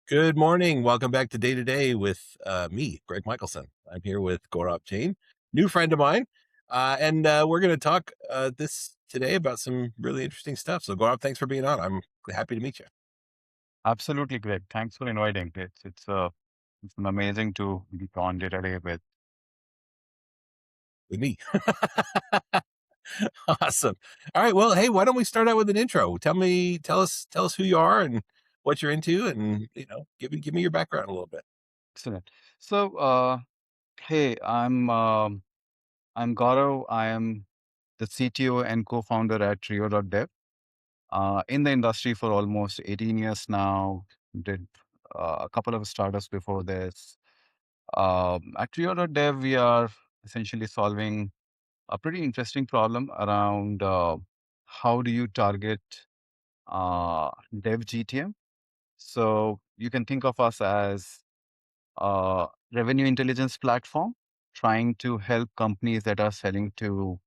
Good morning. Welcome back to Day to Day with me, Greg Michelson. I'm here with Gaurav Jain, new friend of mine, and we're going to talk this today about some really interesting stuff. So, Gaurav, thanks for being on. I'm happy to meet you. Absolutely, Greg. Thanks for inviting. It's amazing to be on today with. With me. Awesome. All right. Well, hey, why don't we start out with an intro? Tell us who you are and what you're into, and give me your background a little bit. Excellent. So, hey, I'm Gaurav. I am the CTO and co-founder at Trio.dev. In the industry for almost 18 years now. Did a couple of startups before this. At Trio.dev, we are essentially solving a pretty interesting problem around how do you target dev GTM. So you can think of us as a revenue intelligence platform trying to help companies that are selling to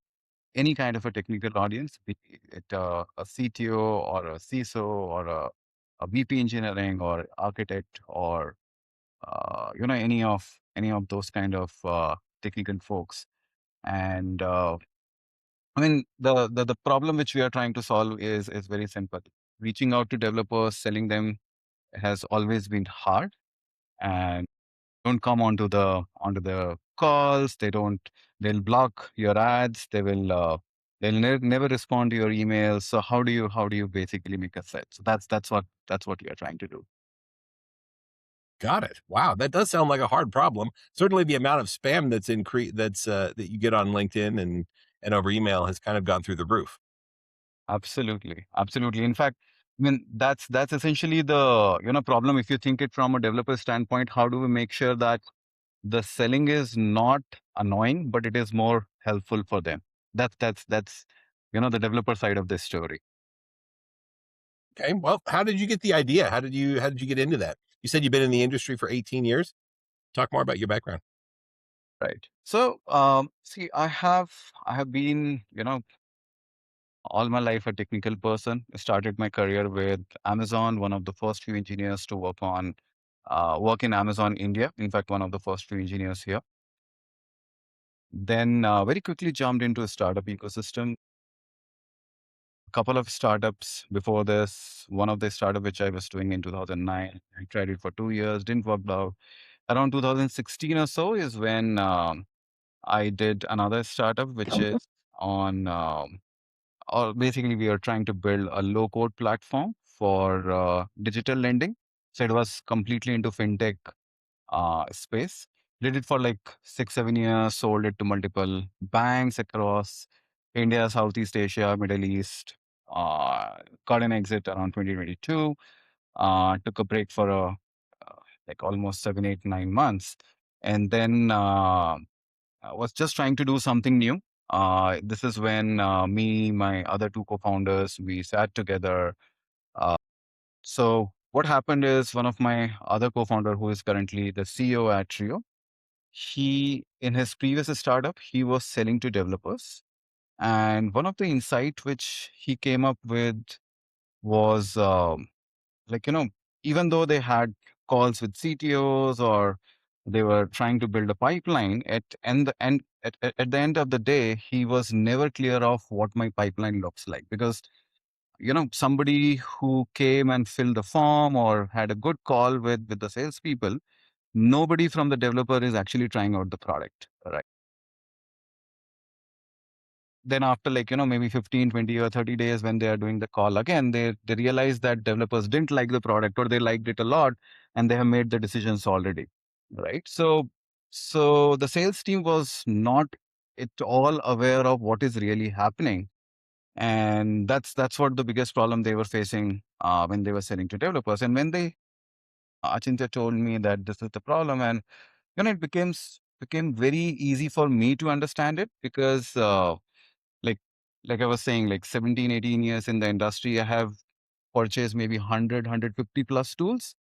any kind of a technical audience, be it a CTO or a CISO or a VP engineering or architect or any of those kind of technical folks. And I mean, the problem which we are trying to solve is very simple. Reaching out to developers, selling them has always been hard, and don't come onto the calls. They'll block your ads. They'll never respond to your emails. So how do you basically make a set? So that's what we are trying to do. Got it. Wow, that does sound like a hard problem. Certainly, the amount of spam that you get on LinkedIn and over email has kind of gone through the roof. Absolutely, absolutely. In fact, I mean that's essentially the problem. If you think it from a developer standpoint, how do we make sure that the selling is not annoying, but it is more helpful for them? That's the developer side of this story. Okay, well, how did you get the idea? How did you get into that? You said you've been in the industry for 18 years. Talk more about your background. Right. So, see, I have been, all my life a technical person. I started my career with Amazon, one of the first few engineers to work in Amazon India. In fact, one of the first few engineers here. Then very quickly jumped into a startup ecosystem. A couple of startups before this. One of the startup which I was doing in 2009. I tried it for 2 years, didn't work out. Around 2016 or so is when I did another startup, which is on, or basically, we are trying to build a low code platform for digital lending. So it was completely into fintech space. Did it for like 6, 7 years, sold it to multiple banks across India, Southeast Asia, Middle East. Uh, Got an exit around 2022. Took a break for like almost 7, 8, 9 months. And then I was just trying to do something new. This is when me, my other two co-founders, we sat together. Uh, so what happened is one of my other co-founder, who is currently the CEO at Trio, he in his previous startup, he was selling to developers. And one of the insight which he came up with was like even though they had calls with CTOs or they were trying to build a pipeline at the end of the day, he was never clear of what my pipeline looks like, because somebody who came and filled the form or had a good call with the salespeople, nobody from the developer is actually trying out the product, right? Then after, like, maybe 15, 20 or 30 days, when they are doing the call again, they realize that developers didn't like the product or they liked it a lot, and they have made the decisions already, right? So the sales team was not at all aware of what is really happening, and that's what the biggest problem they were facing when they were selling to developers. And when they Achintya told me that this is the problem, and it became very easy for me to understand it, because like like I was saying, like 17, 18 years in the industry, I have purchased maybe 100, plus tools,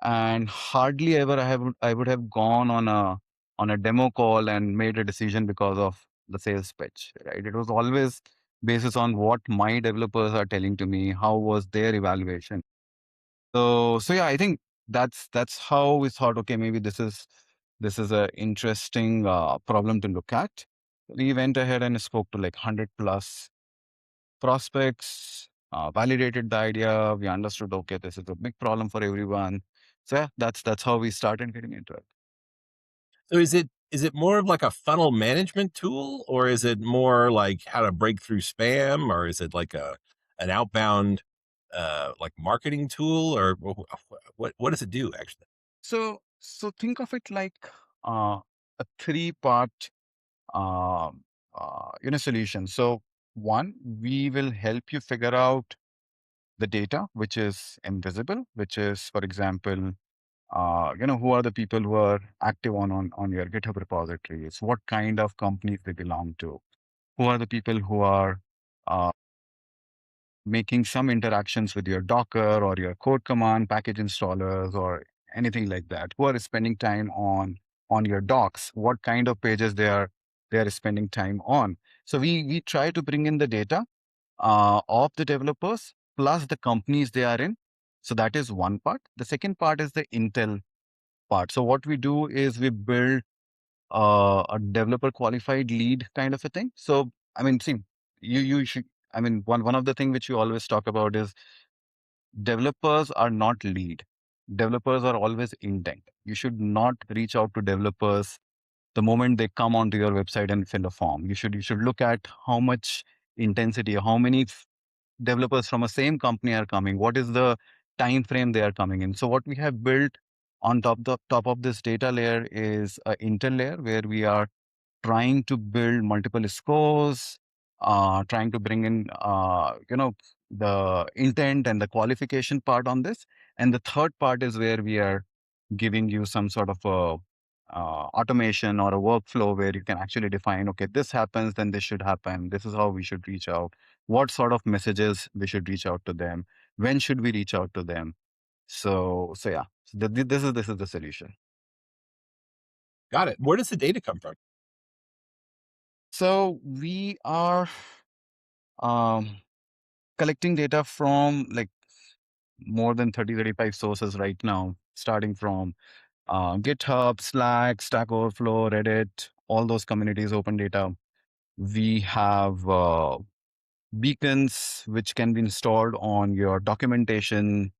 and hardly ever I would have gone on a demo call and made a decision because of the sales pitch, right? It was always basis on what my developers are telling to me, how was their evaluation. So yeah, I think that's how we thought, okay, maybe this is a interesting problem to look at. We went ahead and spoke to like 100 plus prospects, validated the idea. We understood, okay, this is a big problem for everyone. So yeah, that's how we started getting into it. So is it more of like a funnel management tool, or is it more like how to break through spam, or is it like a an outbound like marketing tool, or what does it do actually? So think of it like uh, a three-part solution. So one, we will help you figure out the data which is invisible, which is, for example, who are the people who are active on your GitHub repositories, what kind of companies they belong to, who are the people who are uh, making some interactions with your Docker or your code command package installers or anything like that, who are spending time on your docs, what kind of pages they are spending time on. So we try to bring in the data of the developers plus the companies they are in. So that is one part. The second part is the intel part. So what we do is we build a developer qualified lead kind of a thing. So I mean, see, you should. I mean, one of the thing which you always talk about is developers are not lead. Developers are always intent. You should not reach out to developers the moment they come onto your website and fill a form. You should look at how much intensity, how many developers from a same company are coming, what is the time frame they are coming in. So what we have built on top of this data layer is a intel layer where we are trying to build multiple scores, trying to bring in, the intent and the qualification part on this. And the third part is where we are giving you some sort of a automation or a workflow where you can actually define, okay, this happens, then this should happen. This is how we should reach out. What sort of messages we should reach out to them? When should we reach out to them? So yeah, so this is the solution. Got it. Where does the data come from? So we are um, collecting data from like more than 35 sources right now, starting from GitHub, Slack, Stack Overflow, Reddit, all those communities, open data. We have beacons which can be installed on your documentation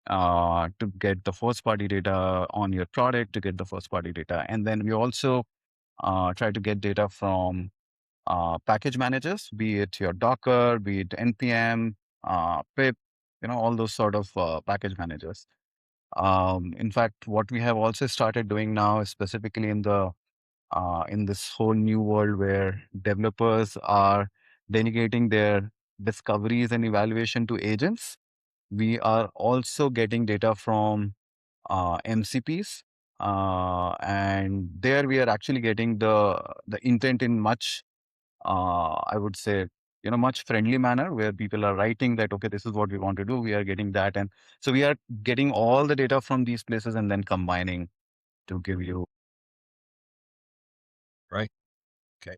to get the first party data on your product, to get the first party data. And then we also try to get data from package managers, be it your Docker, be it NPM, pip, all those sort of package managers. In fact, what we have also started doing now, specifically in this whole new world where developers are delegating their discoveries and evaluation to agents, we are also getting data from MCPs, and there we are actually getting the intent in much, I would say, much friendly manner where people are writing that, okay, this is what we want to do. We are getting that. And so we are getting all the data from these places and then combining to give you. Right. Okay.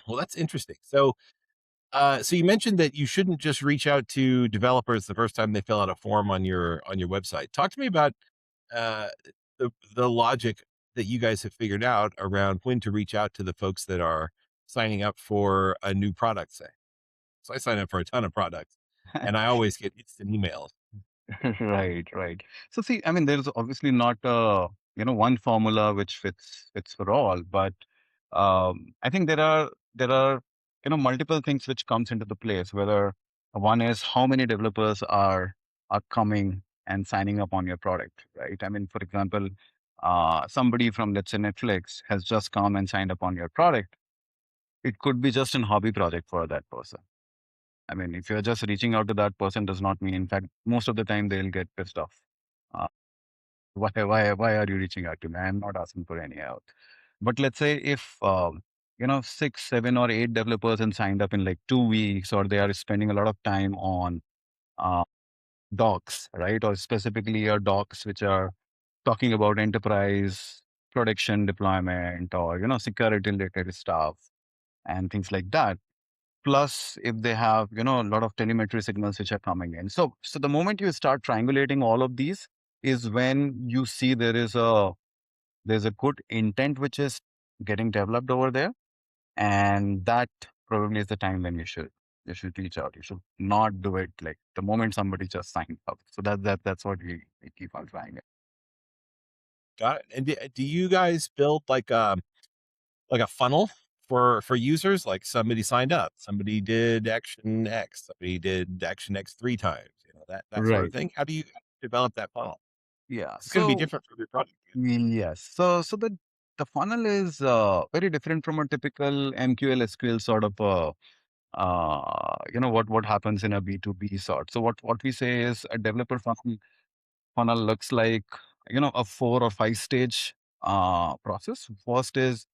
Well, that's interesting. So you mentioned that you shouldn't just reach out to developers the first time they fill out a form on your website. Talk to me about uh, the logic that you guys have figured out around when to reach out to the folks that are signing up for a new product. Say, so I sign up for a ton of products, and I always get instant emails. Right, right. So see, I mean, there's obviously not one formula which fits for all, but I think there are multiple things which comes into the place. Whether one is how many developers are coming and signing up on your product, right? I mean, for example, somebody from, let's say, Netflix has just come and signed up on your product. It could be just an hobby project for that person. I mean, if you're just reaching out to that person, does not mean. In fact, most of the time they'll get pissed off. Uh, why are you reaching out to me? I'm not asking for any help. But let's say if 6, 7, or 8 developers and signed up in like 2 weeks, or they are spending a lot of time on uh, docs, right? Or specifically your docs, which are talking about enterprise production deployment or security related stuff and things like that. Plus if they have a lot of telemetry signals which are coming in, so the moment you start triangulating all of these, is when you see there's a good intent which is getting developed over there, and that probably is the time when you should reach out. You should not do it like the moment somebody just signed up. So that's what we keep on trying it. Got it. And do you guys build like a funnel for users? Like somebody signed up, somebody did action X, somebody did action X 3 times, that sort of Right. thing. How do you develop that funnel? Yeah. It's going to be So different for every product. yes. So the funnel is very different from a typical MQL SQL sort of what happens in a B2B sort. So what we say is a developer funnel looks like a 4 or 5 stage process. First is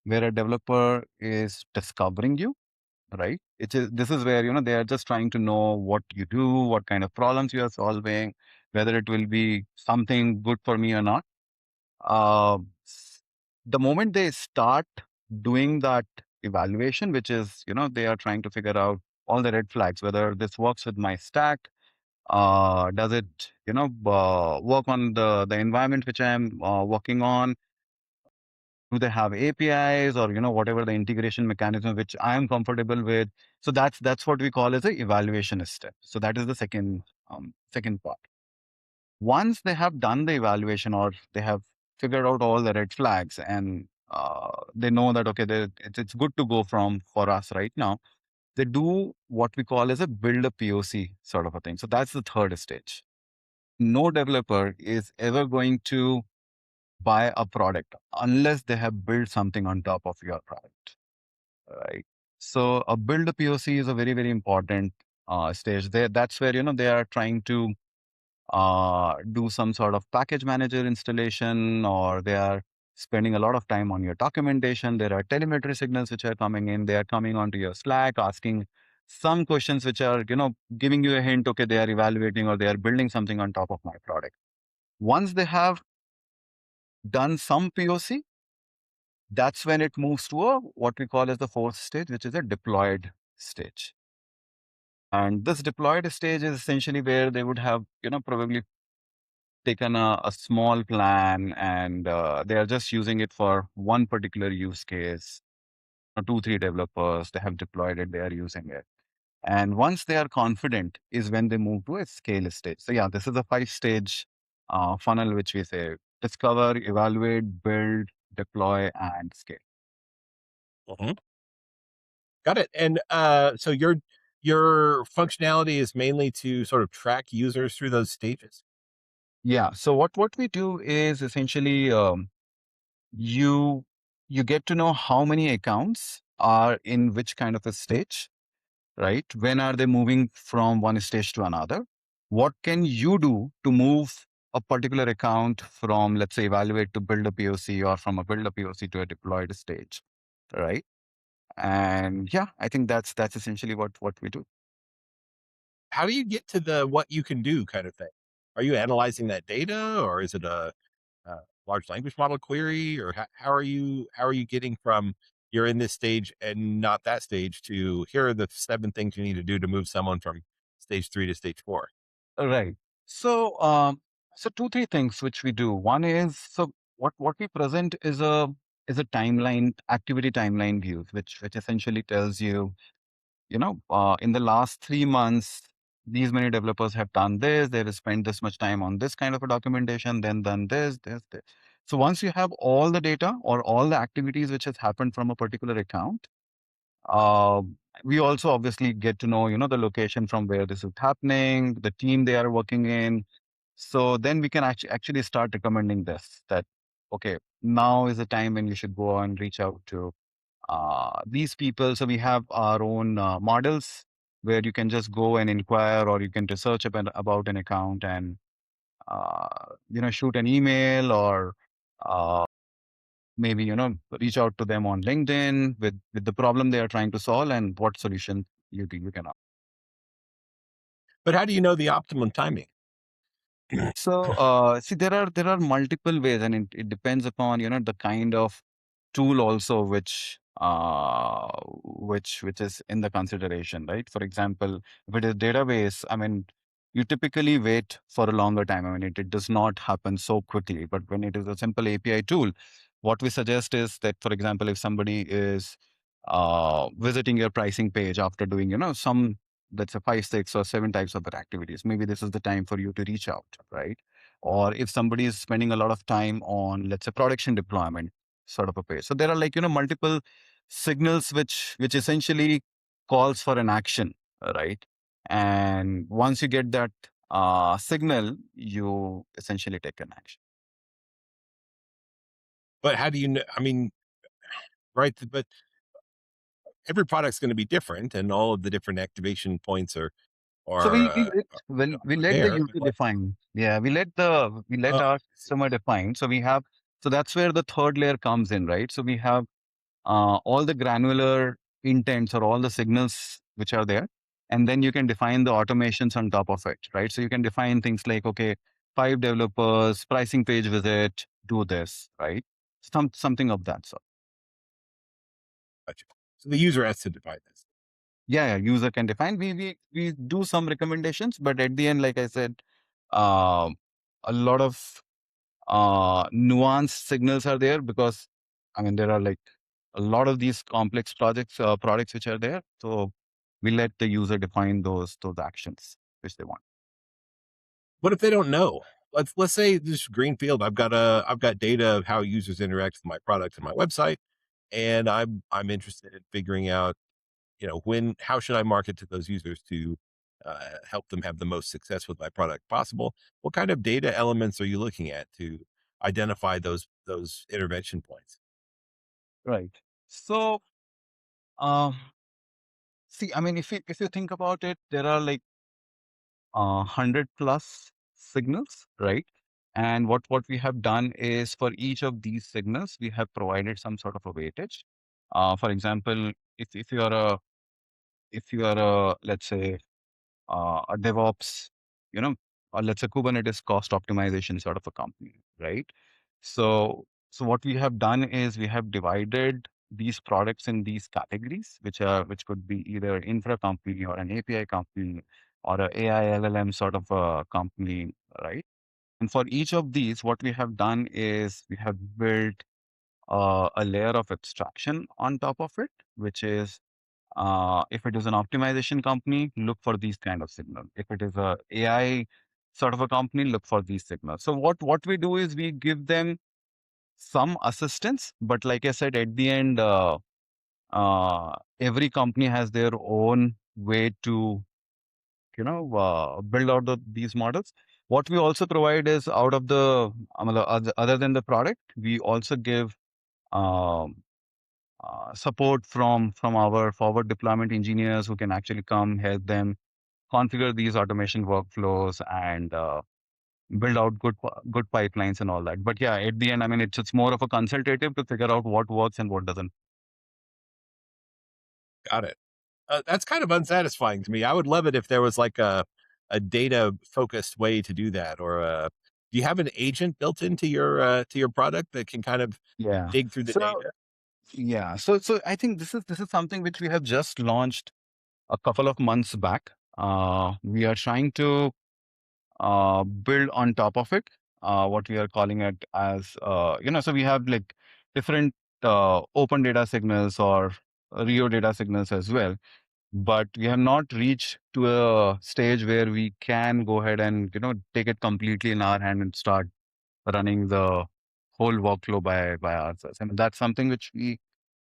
where a developer is discovering you, right? This is where they are just trying to know what you do, what kind of problems you are solving, whether it will be something good for me or not. Uh, s- the moment they start doing that evaluation, which is they are trying to figure out all the red flags, whether this works with my stack, does it work on the environment which I'm working on, do they have APIs, or whatever the integration mechanism which I am comfortable with. So that's what we call as a evaluation step. So that is the second part. Once they have done the evaluation, or they have figured out all the red flags, and they know that okay, it's good to go from for us right now, they do what we call as a build a POC sort of a thing. So that's the third stage. No developer is ever going to buy a product unless they have built something on top of your product, right? So a build a POC is a very, very important stage. That's where they are trying to do some sort of package manager installation, or they are spending a lot of time on your documentation. There are telemetry signals which are coming in. They are coming onto your Slack, asking some questions which are giving you a hint. Okay, they are evaluating or they are building something on top of my product. Once they have done some POC, that's when it moves to a what we call as the fourth stage, which is a deployed stage. And this deployed stage is essentially where they would have probably taken a small plan, and they are just using it for one particular use case. 2 3 developers, they have deployed it, they are using it. And once they are confident is when they move to a scale stage. So yeah, this is a 5 stage funnel, which we say discover, evaluate, build, deploy, and scale. Mhm. Got it. And so your functionality is mainly to sort of track users through those stages. Yeah. So what we do is essentially you you get to know how many accounts are in which kind of a stage, right? When are they moving from one stage to another? What can you do to move a particular account from, let's say, evaluate to build a POC, or from a build a POC to a deployed stage, right? And yeah, I think that's essentially what we do. How do you get to the what you can do kind of thing? Are you analyzing that data, or is it a large language model query, or how are you getting from you're in this stage and not that stage to here are the 7 things you need to do to move someone from stage 3 to stage 4? Right. So, so 2 3 things which we do. One is, so what we present is a timeline, activity timeline view, which essentially tells you, in the last 3 months, these many developers have done this. They've spent this much time on this kind of a documentation, then done this. So once you have all the data or all the activities which has happened from a particular account, uh, we also obviously get to know, the location from where this is happening, the team they are working in. So then we can actually start recommending this, that, okay, now is the time when you should go and reach out to these people. So we have our own models where you can just go and inquire, or you can research about an account, and, shoot an email, or uh, maybe reach out to them on LinkedIn with the problem they are trying to solve and what solution you can offer. But how do you know the optimum timing? So see, there are multiple ways, and it depends upon the kind of tool also which is in the consideration, right? For example, if it is database, I mean, you typically wait for a longer time. I mean, it does not happen so quickly. But when it is a simple API tool, what we suggest is that, for example, if somebody is visiting your pricing page after doing, some, let's say 5, 6, or 7 types of their activities, maybe this is the time for you to reach out, right? Or if somebody is spending a lot of time on, let's say, production deployment sort of a page. So there are like, multiple signals which essentially calls for an action, right? And once you get that signal, you essentially take an action. But how do you know? I mean, right? But every product's going to be different, and all of the different activation points So are we let the there. user define. Yeah, we let Oh, our I see. customer define. So that's where the third layer comes in, right? So we have all the granular intents or all the signals which are there, and then you can define the automations on top of it, right? So you can define things like, okay, 5 developers, pricing page visit, do this, right? Something of that sort. Gotcha. So the user has to define this. Yeah, user can define. We do some recommendations, but at the end, like I said, um, a lot of nuanced signals are there because, I mean, there are like a lot of these complex products which are there. So we let the user define those actions which they want. What if they don't know? Let's say this is greenfield. I've got data of how users interact with my product and my website, and I'm interested in figuring out, when how should I market to those users to help them have the most success with my product possible? What kind of data elements are you looking at to identify those intervention points? Right. So, um, see, I mean, if you think about it, there are like 100 plus signals, right? And what we have done is for each of these signals, we have provided some sort of a weightage. For example, if you are a let's say a DevOps, you know, or let's say Kubernetes cost optimization sort of a company, right? So what we have done is we have divided these products in these categories, which could be either infra company or an API company or a AI LLM sort of a company, right? And for each of these, what we have done is we have built a layer of abstraction on top of it, which is if it is an optimization company, look for these kind of signals. If it is a AI sort of a company, look for these signals. So what we do is we give them some assistance, but like I said, at the end, every company has their own way to build out these models. What we also provide is out of the other than the product, we also give um, support from our forward deployment engineers who can actually come help them configure these automation workflows and build out good pipelines and all that. But yeah, at the end, I mean, it's more of a consultative to figure out what works and what doesn't. Got it. That's kind of unsatisfying to me. I would love it if there was like a data focused way to do that, or do you have an agent built into your product that can kind of Yeah. dig through the So data? yeah, so I think this is something which we have just launched a couple of months back. We are trying to build on top of it. What we are calling it as so we have like different open data signals or Rio data signals as well, but we have not reached to a stage where we can go ahead and take it completely in our hand and start running the whole workflow by ourselves. I mean, that's something which we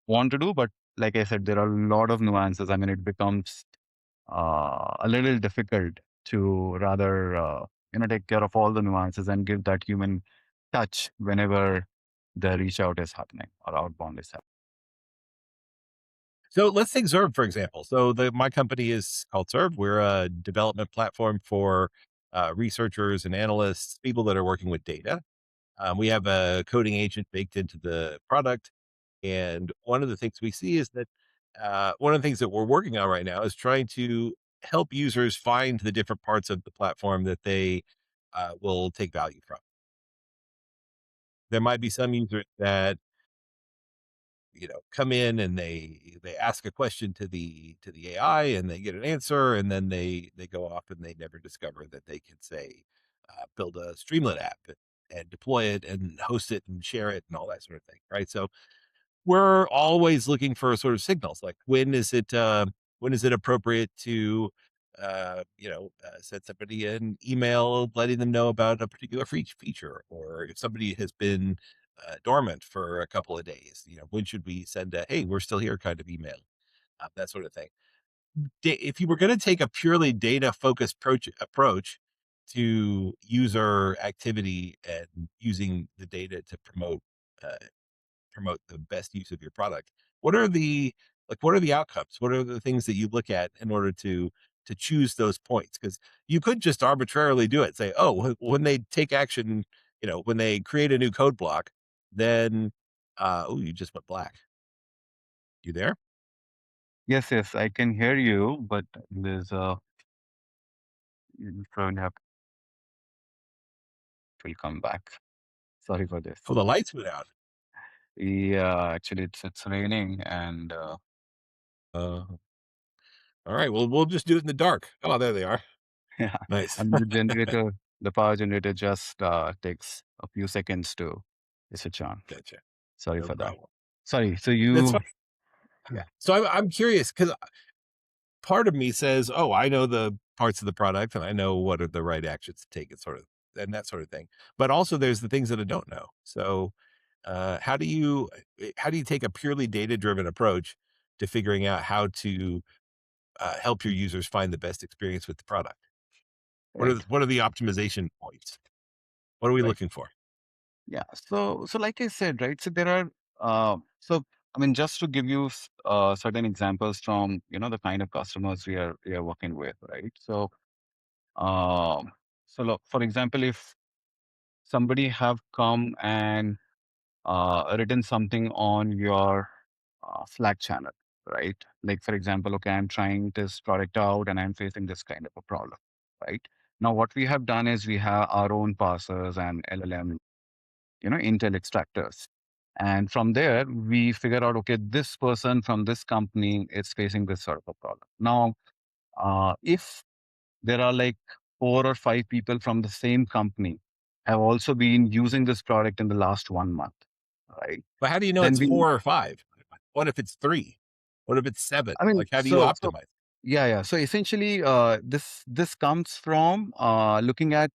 want to do, but like I said, there are a lot of nuances. I mean, it becomes a little difficult to rather take care of all the nuances and give that human touch whenever the reach out is happening or outbound is happening. So let's take Zerb for example. So the my company is called Zerb. We're a development platform for researchers and analysts, people that are working with data. We have a coding agent baked into the product. And one of the things we see is that one of the things that we're working on right now is trying to help users find the different parts of the platform that they will take value from. There might be some users that come in and they ask a question to the AI and they get an answer, and then they go off and they never discover that they can say build a Streamlit app and deploy it and host it and share it and all that sort of thing, right? So we're always looking for sort of signals like when is it appropriate to send somebody an email letting them know about a particular feature, or if somebody has been dormant for a couple of days, when should we send a hey, we're still here kind of email, that sort of thing. If you were going to take a purely data focused approach to user activity and using the data to uh, promote the best use of your product, what are the what are the outcomes? What are the things that you look at in order to choose those points? Because you could just arbitrarily do it. Say, oh, when they take action, when they create a new code block, then oh, you just went black. You there? Yes, yes, I can hear you, but there's you probably have will come back. Sorry for this. Oh, the lights went out. Yeah, actually, it's raining, and Uh, all right. Well, we'll just do it in the dark. Oh, there they are. yeah, Nice. and the power generator just takes a few seconds to switch on. Gotcha. Sorry No for that. problem. Sorry. So That's fine. you, Yeah. So I'm curious because part of me says, "Oh, I know the parts of the product and I know what are the right actions to take," and sort of and that sort of thing. But also, there's the things that I don't know. So, how do you take a purely data driven approach to figuring out how to help your users find the best experience with the product? right, What are the optimization points? What are we right. looking for? Yeah. So like I said, right. So there are, so I mean, just to give you certain examples from the kind of customers we are working with, right? Um, so look, for example, if somebody have come and written something on your Slack channel, right? Like, for example, okay, I'm trying this product out and I'm facing this kind of a problem, right? Now, what we have done is we have our own parsers and LLM, Intel extractors. And from there, we figure out, okay, this person from this company is facing this sort of a problem. Now, if there are like 4 or 5 people from the same company have also been using this product in the last 1 month, right? But how do you know Then it's we, 4 or 5? What if it's 3? What if it's 7? I mean, Like, how do you optimize? yeah, yeah. So essentially, this comes from looking at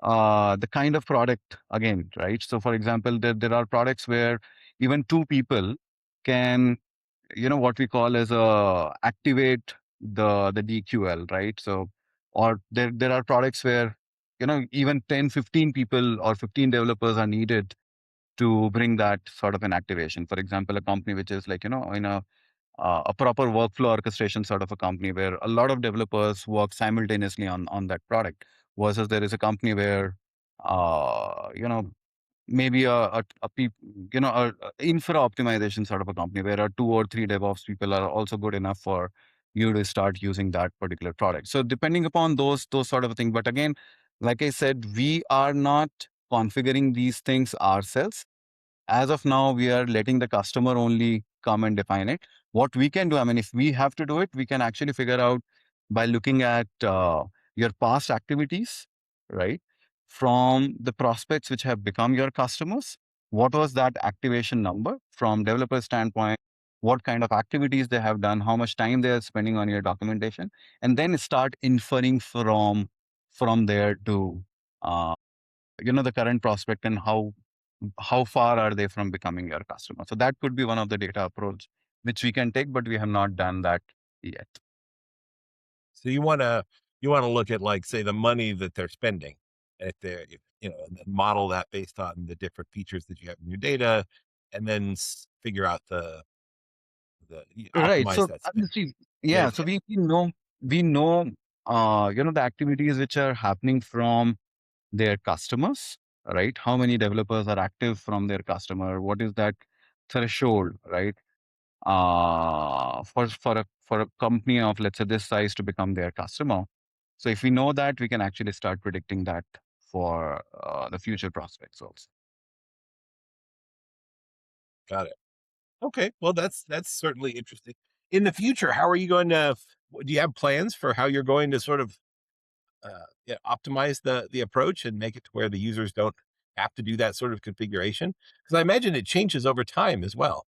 the kind of product again, right? So, for example, there are products where even 2 people can, what we call as a activate the DQL, right? So, or there are products where even 10, 15 people or 15 developers are needed to bring that sort of an activation. For example, a company which is like in a proper workflow orchestration sort of a company where a lot of developers work simultaneously on that product, versus there is a company where maybe a infra optimization sort of a company where 2 or 3 DevOps people are also good enough for you to start using that particular product. So depending upon those sort of a thing, but again, like I said, we are not configuring these things ourselves. As of now, we are letting the customer only come and define it. What we can do, I mean, if we have to do it, we can actually figure out by looking at your past activities, right? From the prospects which have become your customers, what was that activation number from developer standpoint? What kind of activities they have done? How much time they are spending on your documentation, and then start inferring from there to uh, the current prospect and how far are they from becoming your customer. So that could be one of the data approach which we can take, but we have not done that yet. So you wanna look at, like, say, the money that they're spending, if they're if, and then model that based on the different features that you have in your data, and then figure out Right. optimize So that I mean, spend. see, Say that yeah. So again. we know the activities which are happening from their customers, right? How many developers are active from their customer? What is that threshold, right? For a company of, let's say, this size to become their customer. So if we know that, we can actually start predicting that for the future prospects also. Got it. Okay, well, that's certainly interesting. In the future, how are you going to? Do you have plans for how you're going to sort of yeah, optimize the approach and make it to where the users don't have to do that sort of configuration? Because I imagine it changes over time as well,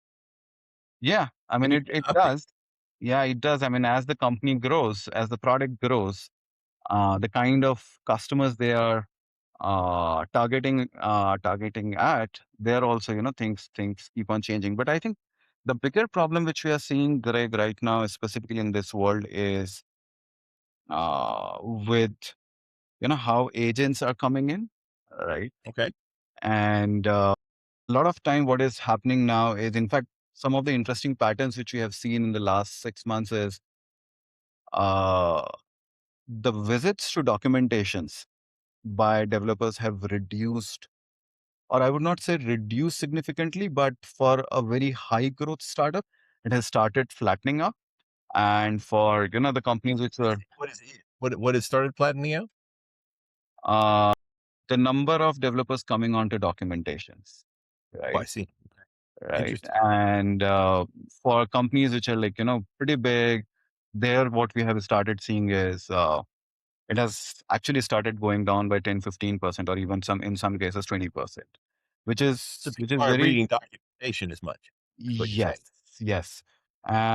Yeah, I mean, and you it have to update. does. Yeah, it does. I mean, as the company grows, as the product grows, the kind of customers they are targeting at, they're also, things keep on changing. But I think the bigger problem which we are seeing, Greg, right now, specifically in this world, is with how agents are coming in, right? Okay, And a lot of time, what is happening now is, in fact, some of the interesting patterns which we have seen in the last 6 months is uh, the visits to documentations by developers have reduced, or I would not say reduced significantly, but for a very high growth startup, it has started flattening up. And for the companies which were what is it? What has started flattening out? uh, the number of developers coming onto documentations, Oh, I right? see. Right. Interesting. And for companies which are like, pretty big, there what we have started seeing is it has actually started going down by 10, 15%, or even in some cases 20%, which So is which people is aren't very. reading documentation as much. That's what you're saying. Yes, yes.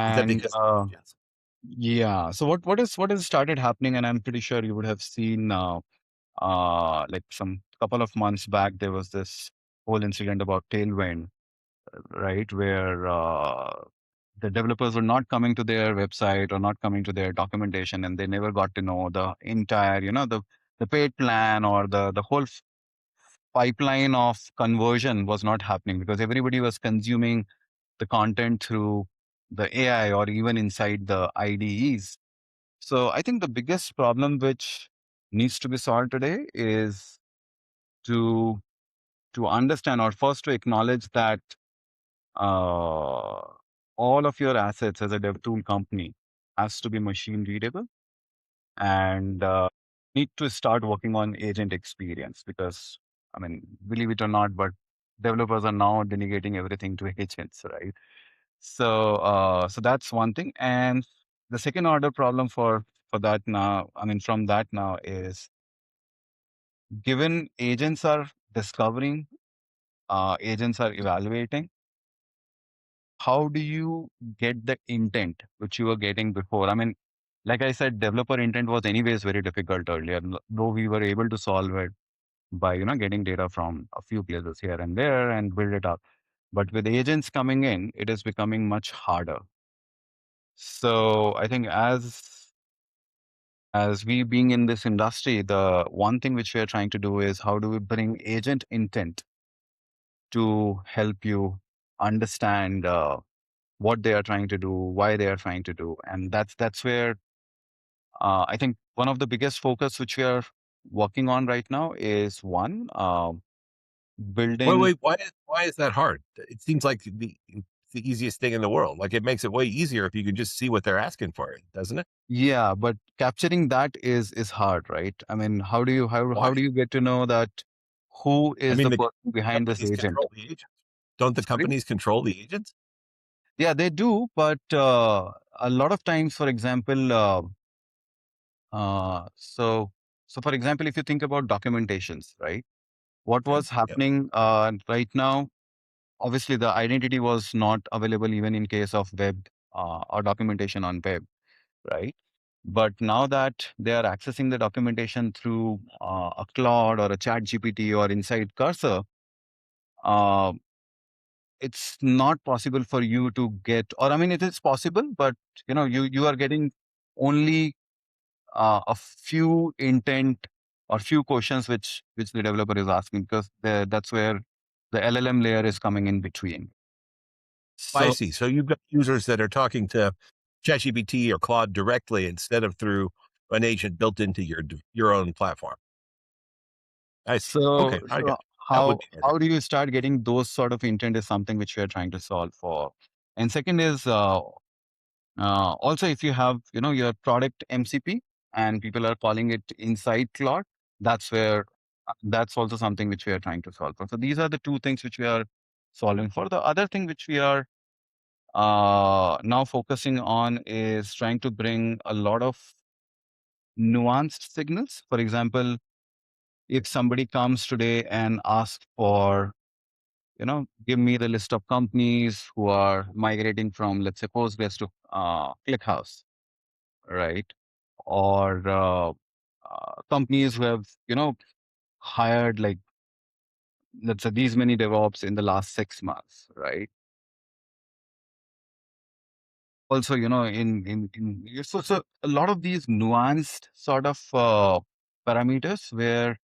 Is that And because of agents? yeah, so what has started happening, and I'm pretty sure you would have seen like some couple of months back, there was this whole incident about Tailwind, right? Where the developers were not coming to their website or not coming to their documentation, and they never got to know the entire, the paid plan, or the whole pipeline of conversion was not happening because everybody was consuming the content through the AI or even inside the IDEs. So I think the biggest problem which needs to be solved today is to understand, or first to acknowledge that uh, all of your assets as a dev tool company has to be machine readable, and need to start working on agent experience, because I mean, believe it or not, but developers are now delegating everything to agents, right? So that's one thing. And the second order problem for that now, I mean, from that now is, given agents are discovering, agents are evaluating, how do you get the intent which you were getting before? I mean, like I said, developer intent was anyways very difficult earlier, though we were able to solve it by, getting data from a few places here and there and build it up. But with agents coming in, it is becoming much harder. So I think as we being in this industry, the one thing which we are trying to do is, how do we bring agent intent to help you understand what they are trying to do, why they are trying to do. And that's where I think one of the biggest focus which we are working on right now is, one, Wait, building. wait. Why is that hard? It seems like it's the easiest thing in the world. Like it makes it way easier if you can just see what they're asking for, doesn't it? Yeah, but capturing that is hard, right? I mean, how Why? do you get to know that who I is mean, the the person behind this companies agent? control the agents. Don't the Sorry? companies control the agents? Yeah, they do, but a lot of times, for example, uh, so for example, if you think about documentations, right? What Okay. was Yeah. happening right now? Obviously, the identity was not available even in case of web, or documentation on web, right? But now that they are accessing the documentation through a Claude or a Chat GPT or inside Cursor, uh, it's not possible for you to get, or I mean, it is possible, but you are getting only a few intent or few questions which the developer is asking, because that's where the LLM layer is coming in between. I So see. So you've got users that are talking to ChatGPT or Claude directly instead of through an agent built into your own platform. I see. so Okay, I got so you. That would how be harder. how do you start getting those sort of intent is something which we are trying to solve for. And second is, also, if you have your product MCP and people are calling it inside Claude, that's where that's also something which we are trying to solve for. So these are the two things which we are solving for. The other thing which we are now focusing on is trying to bring a lot of nuanced signals. For example, if somebody comes today and asks for, give me the list of companies who are migrating from, let's say, Postgres to ClickHouse, right? Or companies who have, hired like, let's say, these many DevOps in the last 6 months, right? Also, so a lot of these nuanced sort of parameters where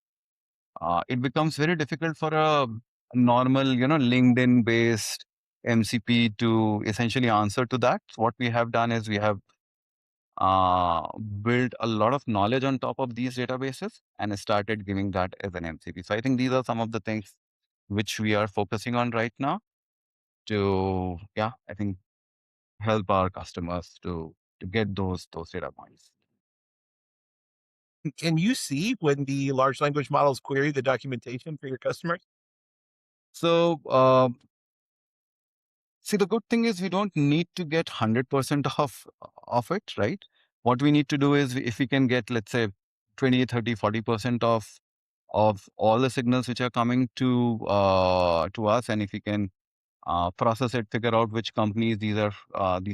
it becomes very difficult for a normal, LinkedIn based MCP to essentially answer to that. So what we have done is we have built a lot of knowledge on top of these databases and started giving that as an MCP. So I think these are some of the things which we are focusing on right now to, yeah, I think help our customers to get those data points. Can you see when the large language models query the documentation for your customers? So see, the good thing is we don't need to get 100% of it, right? What we need to do is if we can get, let's say, 20, 30, 40% of all the signals which are coming to us, and if we can process it, figure out which companies these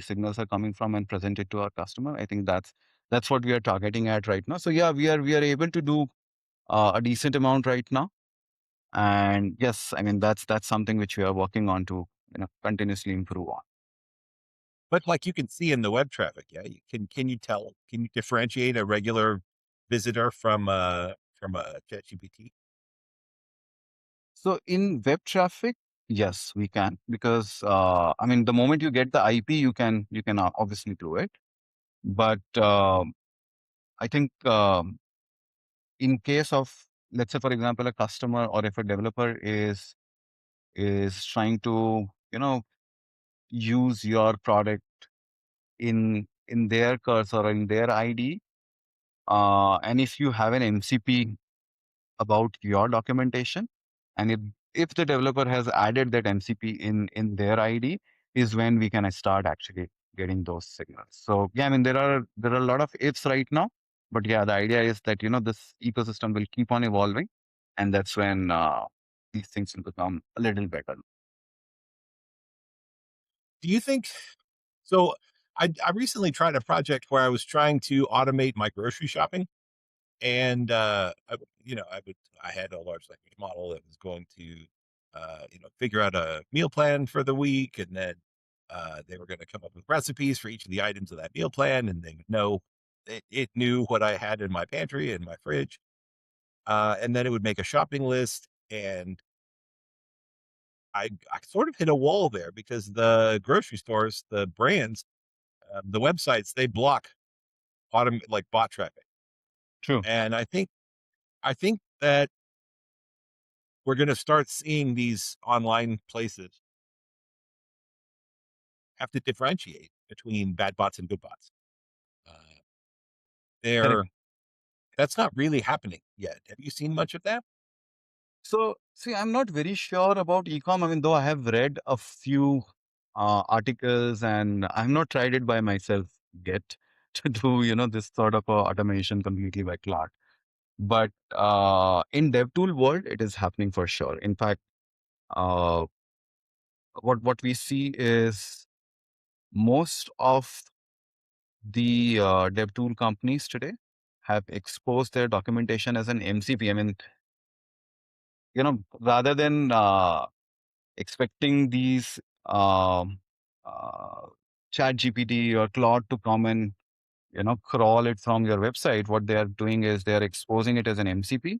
signals are coming from, and present it to our customer. I think that's what we are targeting at right now. So yeah, we are able to do a decent amount right now, and yes, I mean that's something which we are working on to continuously improve on. But like you can see in the web traffic, yeah, can you differentiate a regular visitor from a ChatGPT? So in web traffic, yes, we can, because I mean the moment you get the IP, you can obviously do it. But I think in case of, let's say, for example, a customer or if a developer is trying to use your product in their cursor or in their ID, and if you have an MCP about your documentation, and if the developer has added that MCP in their ID, is when we can start actually getting those signals. So yeah, I mean there are a lot of ifs right now, but yeah, the idea is that this ecosystem will keep on evolving, and that's when these things will become a little better. Do you think so? I recently tried a project where I was trying to automate my grocery shopping, and I had a large language model that was going to figure out a meal plan for the week, and then they were going to come up with recipes for each of the items of that meal plan, and they would know it knew what I had in my pantry and my fridge, and then it would make a shopping list. And I sort of hit a wall there because the grocery stores, the brands, the websites, they block like bot traffic. True. And I think that we're going to start seeing these online places have to differentiate between bad bots and good bots. Uh, Correct. they're That's not really happening yet. Have you seen much of that? So, see, I'm not very sure about ecom. I mean, though I have read a few articles and I've not tried it by myself yet to do, this sort of automation completely by Clark. But in DevTool world, it is happening for sure. In fact, uh, what we see is most of the DevTool companies today have exposed their documentation as an MCP. I mean, rather than expecting these uh, chat GPT or Claude to come and crawl it from your website, what they are doing is they are exposing it as an MCP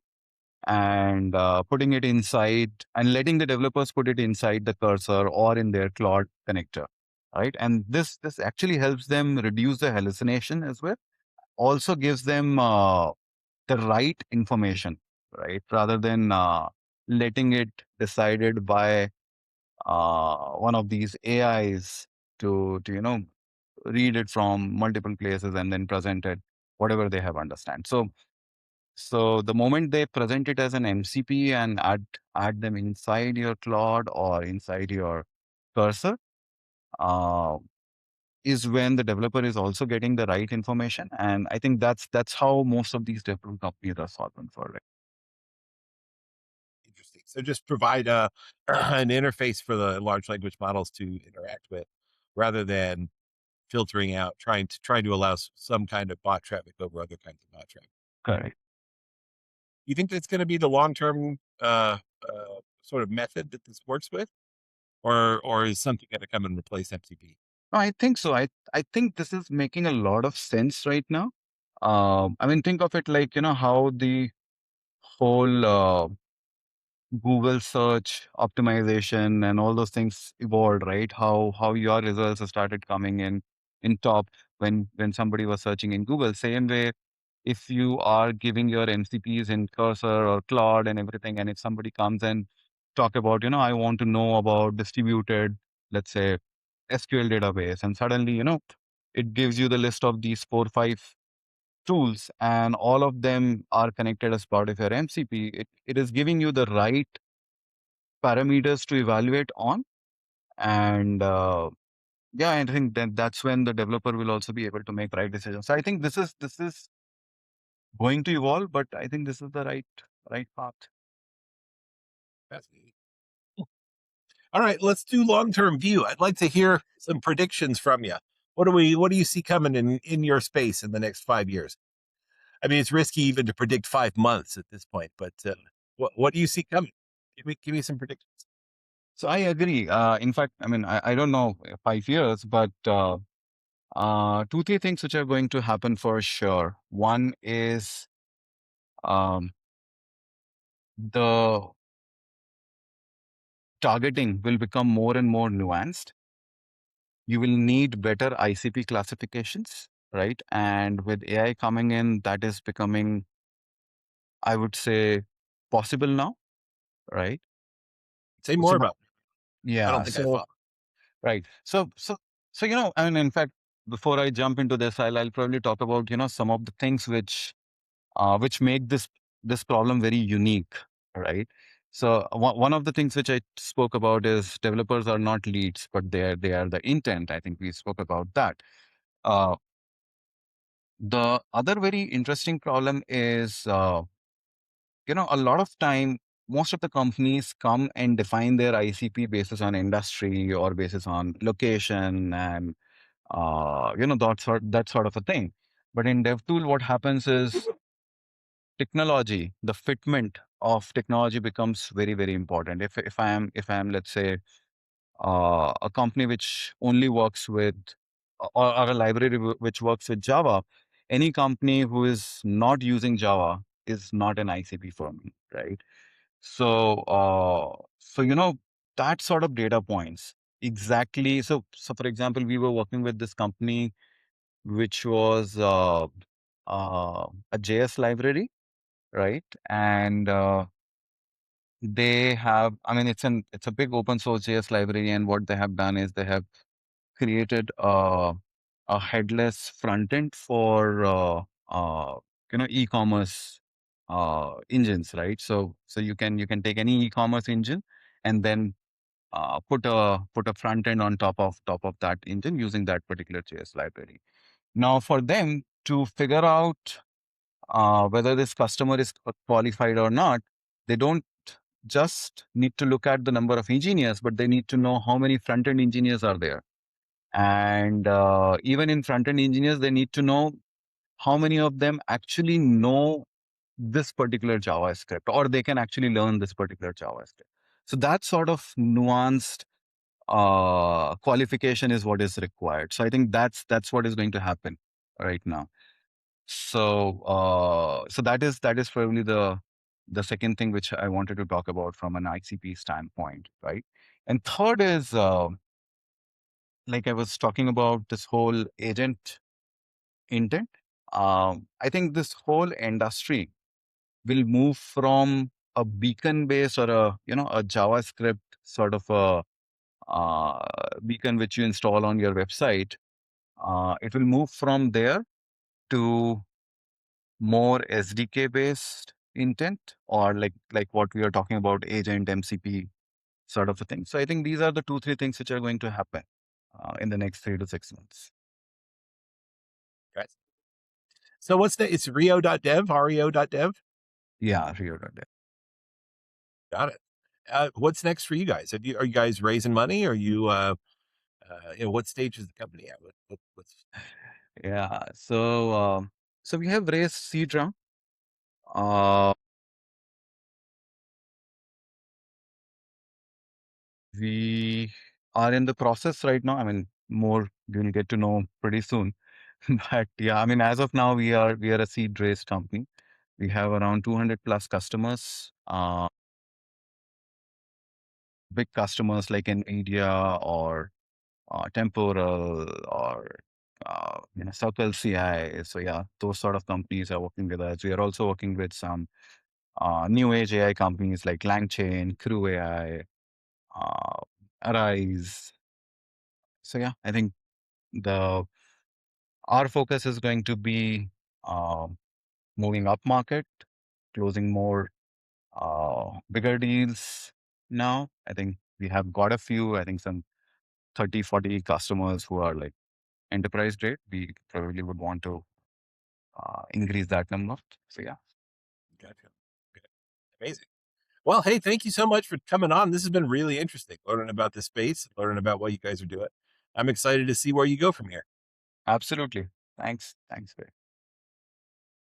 and putting it inside and letting the developers put it inside the cursor or in their Claude connector, right? And this actually helps them reduce the hallucination as well. Also gives them the right information, right? Rather than letting it decided by one of these AIs to read it from multiple places and then present it whatever they have understand. So the moment they present it as an MCP and add them inside your Claude or inside your cursor, uh, is when the developer is also getting the right information. And I think that's how most of these development companies are solving for it. Interesting. So just provide a an interface for the large language models to interact with, rather than filtering out, trying to allow some kind of bot traffic over other kinds of bot traffic. Correct. You think that's going to be the long term sort of method that this works with, or is something going to come and replace MCP? No, I think so. I think this is making a lot of sense right now. I mean, think of it like, how the whole Google search optimization and all those things evolved, right? How your results have started coming in top when somebody was searching in Google. Same way, if you are giving your MCPs in Cursor or Claude and everything, and if somebody comes and talk about, I want to know about distributed, let's say, SQL database, and suddenly, it gives you the list of these 4, 5 tools, and all of them are connected as part of your MCP. It is giving you the right parameters to evaluate on. And yeah, I think that's when the developer will also be able to make right decisions. So I think this is going to evolve, but I think this is the right path. Fascinating. All right, let's do long term view. I'd like to hear some predictions from you. What do you see coming in your space in the next 5 years? I mean, it's risky even to predict 5 months at this point, but what do you see coming? Give me some predictions. So I agree. In fact, I mean, I don't know 5 years, but 2, 3 things which are going to happen for sure. One is um, the targeting will become more and more nuanced. You will need better ICP classifications, right? And with AI coming in, that is becoming, I would say, possible now, right? Say more So about it. I don't yeah, think I so follow. right, so I mean, in fact, before I jump into this, I'll probably talk about some of the things which make this problem very unique, right? So one of the things which I spoke about is developers are not leads, but they are the intent. I think we spoke about that. Uh, The other very interesting problem is, a lot of time, most of the companies come and define their ICP basis on industry or basis on location and, that sort of a thing. But in DevTool, what happens is technology, the fitment of technology becomes very, very important. If I am, let's say, a company which only works with, or a library which works with Java, any company who is not using Java is not an ICP for me, right? So that sort of data points exactly. So for example, we were working with this company which was a JS library, right? And they have, I mean, it's a big open source JS library, and what they have done is they have created a headless front end for e-commerce engines, right? So you can take any e-commerce engine and then put a front end on top of that engine using that particular JS library. Now, for them to figure out whether this customer is qualified or not, they don't just need to look at the number of engineers, but they need to know how many front end engineers are there. And even in front end engineers, they need to know how many of them actually know this particular JavaScript, or they can actually learn this particular JavaScript. So that sort of nuanced qualification is what is required. So I think that's what is going to happen right now. So that is probably the second thing which I wanted to talk about from an ICP standpoint, right? And third is, like I was talking about, this whole agent intent. I think this whole industry will move from a beacon based, or a JavaScript sort of a beacon which you install on your website. It will move from there to more SDK based intent, or like what we are talking about, agent MCP sort of a thing. So I think these are the 2, 3 things which are going to happen. in the next 3 to 6 months. Right. So what's the? It's Rio.dev, Reo.dev. Yeah, Rio. Got it. What's next for you guys? Are you guys raising money? Are you, what stage is the company at? What's Yeah. So we have raised seed round. Uh, we are in the process right now. I mean, more you'll get to know pretty soon. But yeah, I mean, as of now, we are a seed raised company. We have around 200 plus customers. Big customers like Nvidia or Temporal or Circle CI. So yeah, those sort of companies are working with us. We are also working with some new age AI companies like LangChain, Crew AI, uh, Arise. So yeah, I think the our focus is going to be uh, moving up market, closing more bigger deals. Now, I think we have got a few. I think some 30, 40 customers who are like enterprise grade. We probably would want to increase that number. So yeah, gotcha? Okay. Amazing. Well, hey, thank you so much for coming on. This has been really interesting, learning about this space, learning about what you guys are doing. I'm excited to see where you go from here. absolutely. Thanks. Thanks.